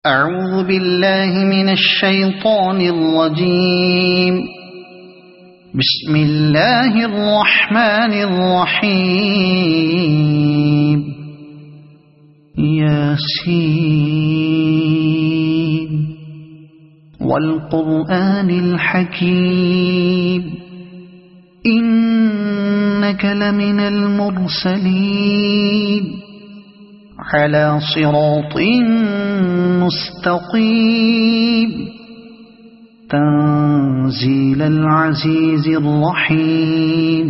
أعوذ بالله من الشيطان الرجيم. بسم الله الرحمن الرحيم. ياسين والقرآن الحكيم إنك لمن المرسلين على صراط مستقيم تنزيل العزيز الرحيم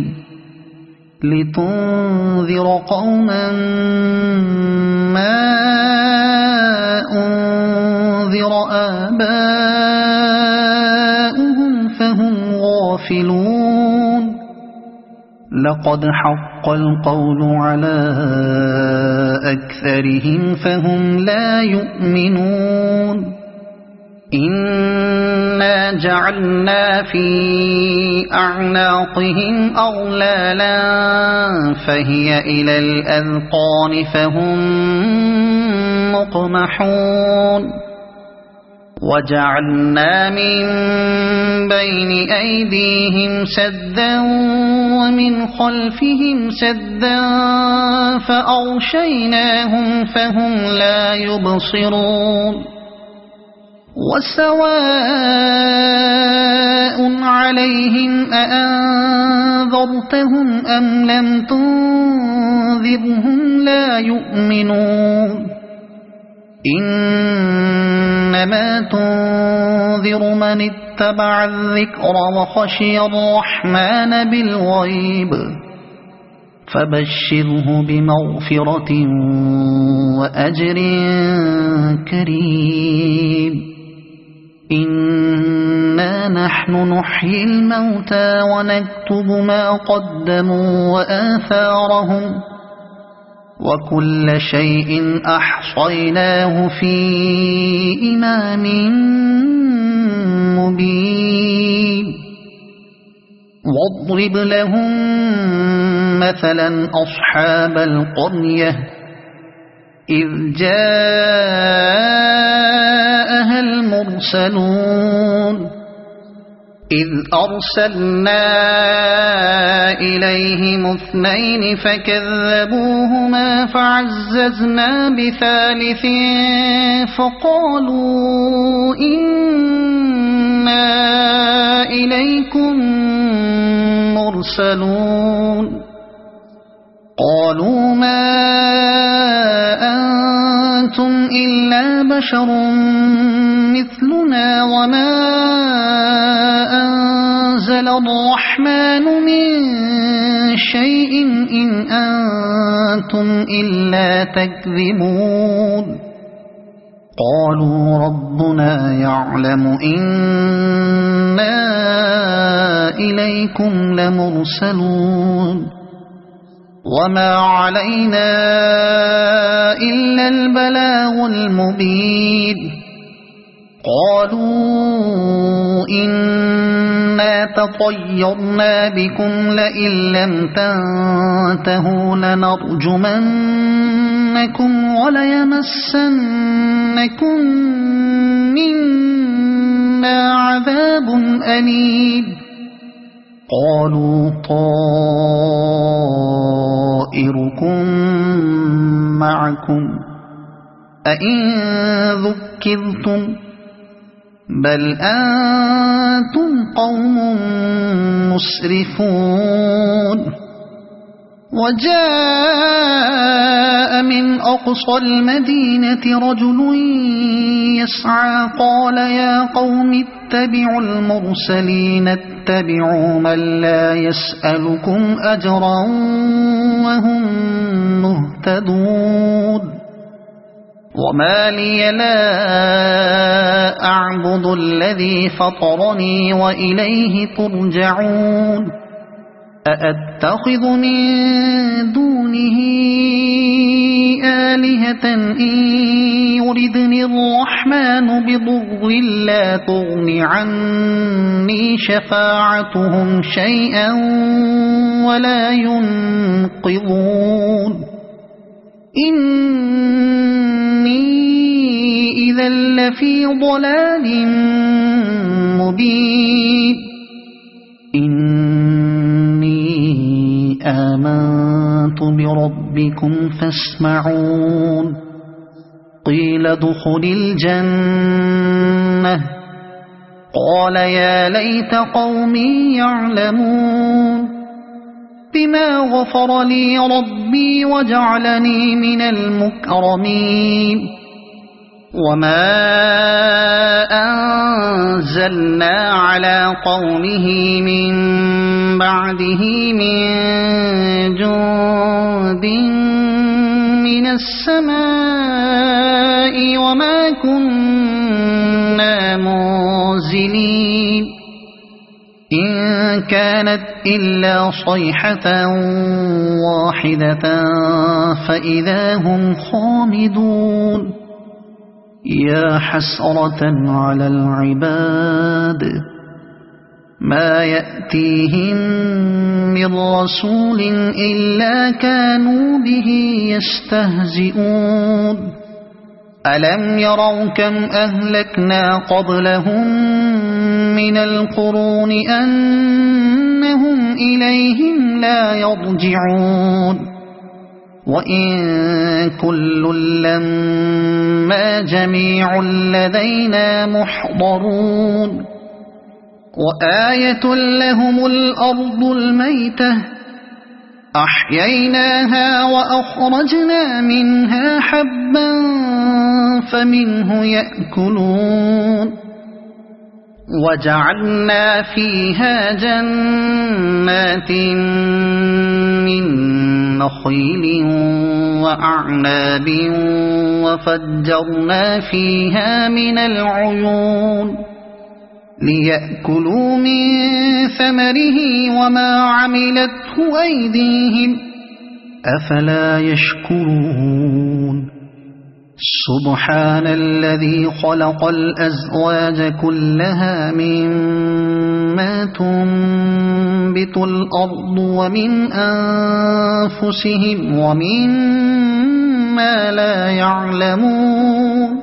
لتنذر قوما ما أنذر آباؤهم فهم غافلون. لقد حق القول على أكثرهم فهم لا يؤمنون. إنا جعلنا في أعناقهم أغلالا فهي إلى الأذقان فهم مقمحون. وجعلنا من بين أيديهم سدا ومن خلفهم سدا فأغشيناهم فهم لا يبصرون. وسواء عليهم أأنذرتهم أم لم تنذرهم لا يؤمنون. إنما تنذر من اتبع الذكر وخشي الرحمن بالغيب فبشره بمغفرة وأجر كريم. إنا نحن نحيي الموتى ونكتب ما قدموا وآثارهم وكل شيء أحصيناه في إمام مبين. واضرب لهم مثلا أصحاب القرية إذ جاءها المرسلون إذ أرسلنا إليهم 2 فكذبوهما فعززنا بثالث فقالوا إنا إليكم مرسلون. قالوا ما أنتم إلا بشر مثلنا وما أنزل الرحمن من شيء إن أنتم إلا تكذبون. قالوا ربنا يعلم إنا إليكم لمرسلون وما علينا إلا البلاغ المبين. قالوا إنا تطيرنا بكم لئن لم تنتهوا لنرجمنكم وليمسنكم منا عذاب أليم. قالوا طائركم معكم أئن ذكرتم بل أنتم قوم مسرفون. وجاء من أقصى المدينة رجل يسعى قال يا قوم اتبعوا المرسلين اتبعوا من لا يسألكم أجرا وهم مهتدون. وما لي لا أعبد الذي فطرني وإليه ترجعون. أأتخذ من دونه آلهة إن يردني الرحمن بضر لا تغن عني شفاعتهم شيئا ولا ينقذون. إني إذا لفي ضلال مبين إني آمنت بربكم فاسمعون قيل ادخل الجنة قال يا ليت قومي يعلمون بما غفر لي ربي وجعلني من المكرمين وما أنزلنا على قومه من بعده من جند من السماء وما كنا منزلين إن كانت إلا صيحة واحدة فإذا هم خامدون يا حسرة على العباد ما يأتيهم من رسول إلا كانوا به يستهزئون ألم يروا كم أهلكنا قبلهم من القرون أنهم إليهم لا يرجعون وإن كل لما جميع لدينا محضرون وآية لهم الأرض الميتة أحييناها وأخرجنا منها حبا فمنه يأكلون وجعلنا فيها جنات من نخيل وأعناب وفجرنا فيها من العيون ليأكلوا من ثمره وما عملته أيديهم أفلا يشكرون سبحان الذي خلق الأزواج كلها مما تنبت الأرض ومن أنفسهم ومما لا يعلمون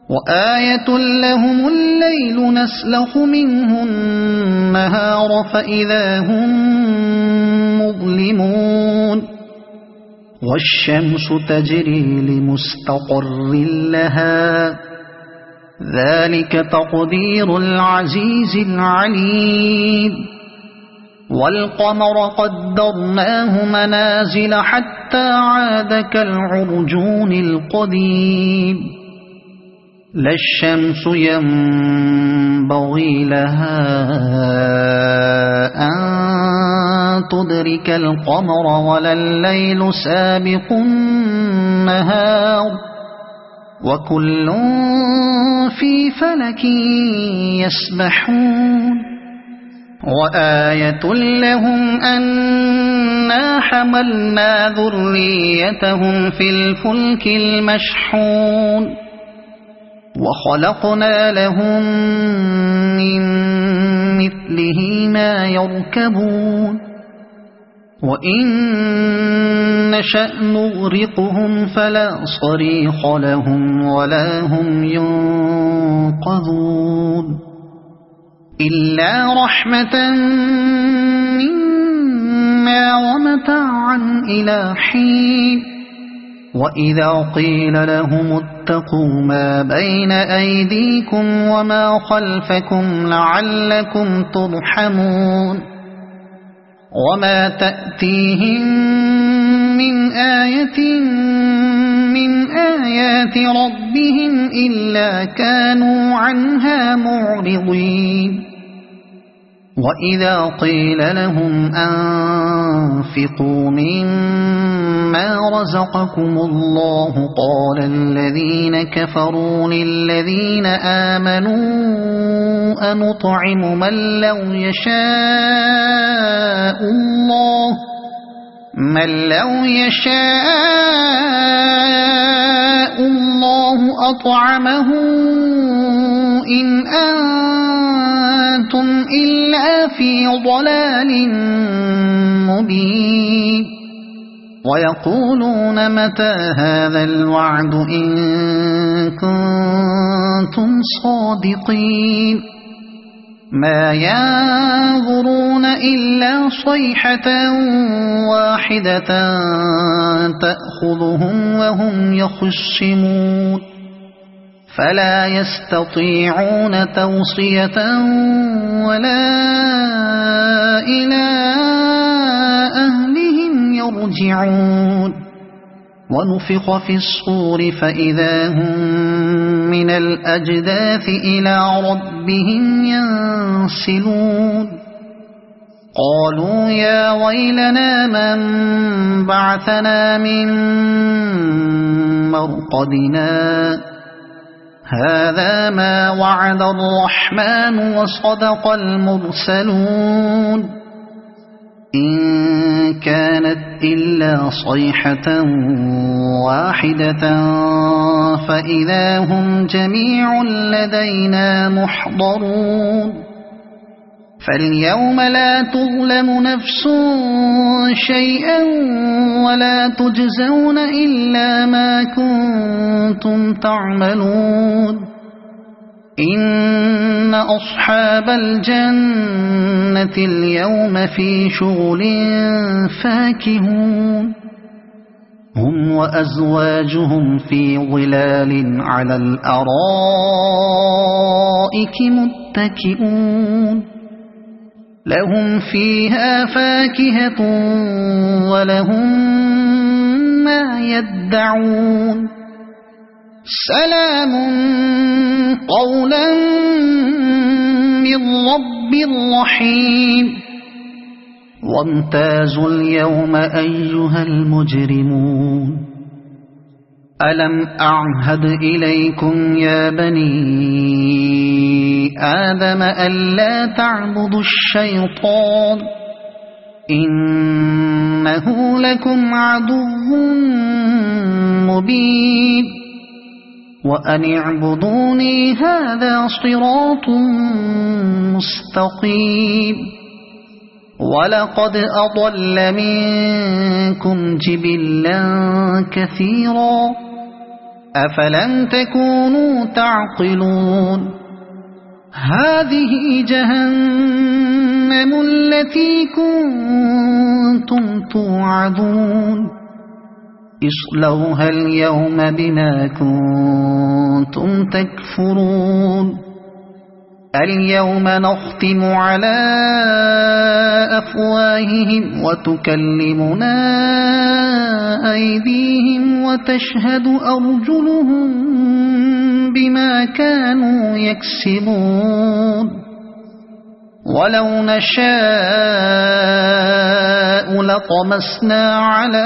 وآية لهم الليل نسلخ منه النهار فإذا هم مظلمون والشمس تجري لمستقر لها ذلك تقدير العزيز العليم والقمر قدرناه منازل حتى عاد كالعرجون القديم لا الشمس ينبغي لها أن تدرك القمر ولا الليل سابق النهار وكل في فلك يسبحون وآية لهم أنا حملنا ذريتهم في الفلك المشحون وخلقنا لهم من مثله ما يركبون وإن نشأ نغرقهم فلا صريخ لهم ولا هم ينقذون إلا رحمة منا ومتاعا إلى حين وإذا قيل لهم اتقوا ما بين أيديكم وما خلفكم لعلكم ترحمون وما تأتيهم من آية من آيات ربهم إلا كانوا عنها معرضين وإذا قيل لهم أنفقوا مما رزقكم الله قال الذين كفروا للذين آمنوا أنطعم من لو يشاء الله أطعمه إن أنتم إلا في ضلال مبين ويقولون متى هذا الوعد إن كنتم صادقين ما ينظرون إلا صيحة واحدة تأخذهم وهم يخصمون فلا يستطيعون توصية ولا إلى أهلهم يرجعون ونفخ في الصور فإذا هم من الأجداث إلى ربهم ينسلون قالوا يا ويلنا من بعثنا من مرقدنا هذا ما وعد الرحمن وصدق المرسلون إن كانت إلا صيحة واحدة فإذا هم جميع لدينا محضرون فاليوم لا تظلم نفس شيئا ولا تجزون إلا ما كنتم تعملون إن أصحاب الجنة اليوم في شغل فاكهون هم وأزواجهم في ظلال على الأرائك متكئون لهم فيها فاكهة ولهم ما يدعون سلام قولا من رب رحيم وامتازوا اليوم أيها المجرمون ألم أعهد إليكم يا بني آدم ألا تعبدوا الشيطان إنه لكم عدو مبين وأن اعبدوني هذا صراط مستقيم ولقد أضل منكم جبلا كثيرا أفلم تكونوا تعقلون هذه جهنم التي كنتم توعدون اصلوها اليوم بما كنتم تكفرون اليوم نختم على أفواههم وتكلمنا أيديهم وتشهد أرجلهم بما كانوا يكسبون ولو نشاء لطمسنا على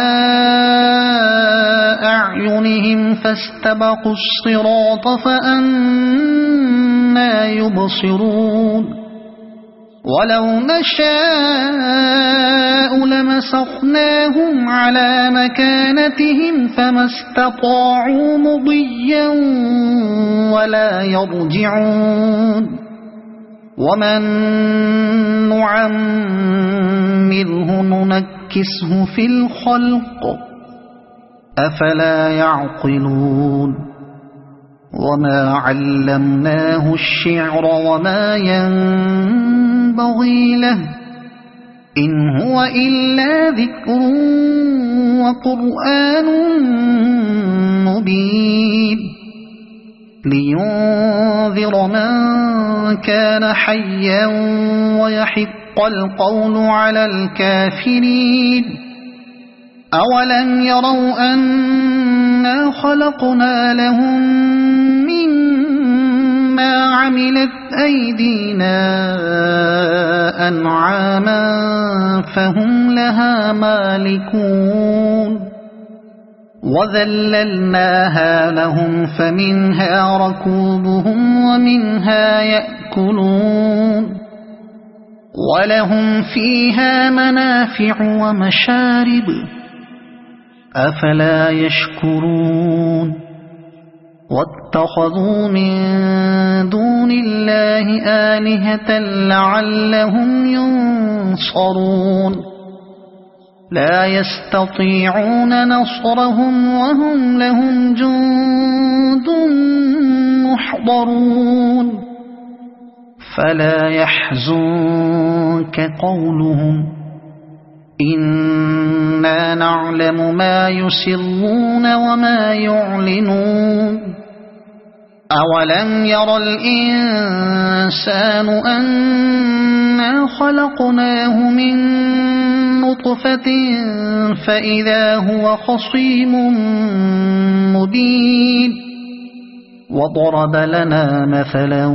أعينهم فاستبقوا الصراط فأنى يبصرون ولو نشاء لمسخناهم على مكانتهم فما استطاعوا مضيا ولا يرجعون ومن نعمره ننكسه في الخلق أفلا يعقلون وما علمناه الشعر وما ينبغي له إن هو إلا ذكر وقرآن مبين لينذر من كان حيا ويحق القول على الكافرين أولم يروا أنا خلقنا لهم مما عملت أيدينا أنعاما فهم لها مالكون وذللناها لهم فمنها ركوبهم ومنها يأكلون ولهم فيها منافع ومشارب أفلا يشكرون واتخذوا من دون الله آلهة لعلهم ينصرون لا يستطيعون نصرهم وهم لهم جند محضرون فلا يحزنك قولهم إنا نعلم ما يسرون وما يعلنون أولم ير الإنسان أنا خلقناه من نطفة فإذا هو خصيم مبين وضرب لنا مثلا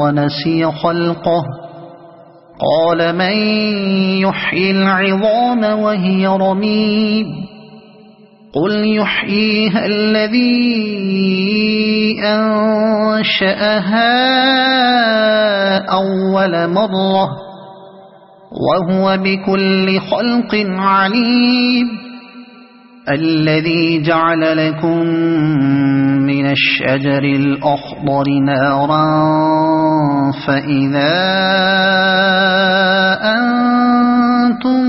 ونسي خلقه قال من يحيي العظام وهي رميم قل يحييها الذي أنشأها أول مرة وهو بكل خلق عليم الذي جعل لكم من الشجر الأخضر نارا فإذا أنتم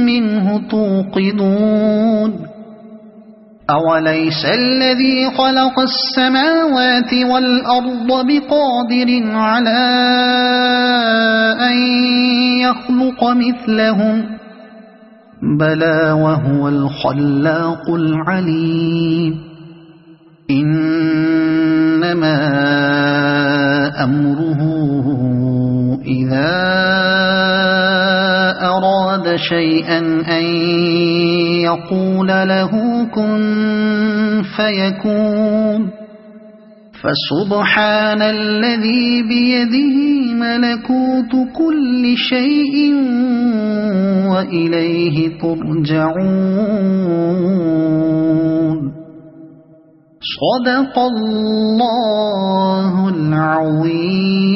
منه توقدون أوليس الذي خلق السماوات والأرض بقادر على أن يخلق مثلهم بلى وهو الخلاق العليم إنما أمره إذا أراد شيئا أن يقول له كن فيكون فسبحان الذي بيده ملكوت كل شيء وإليه ترجعون صدق الله العظيم.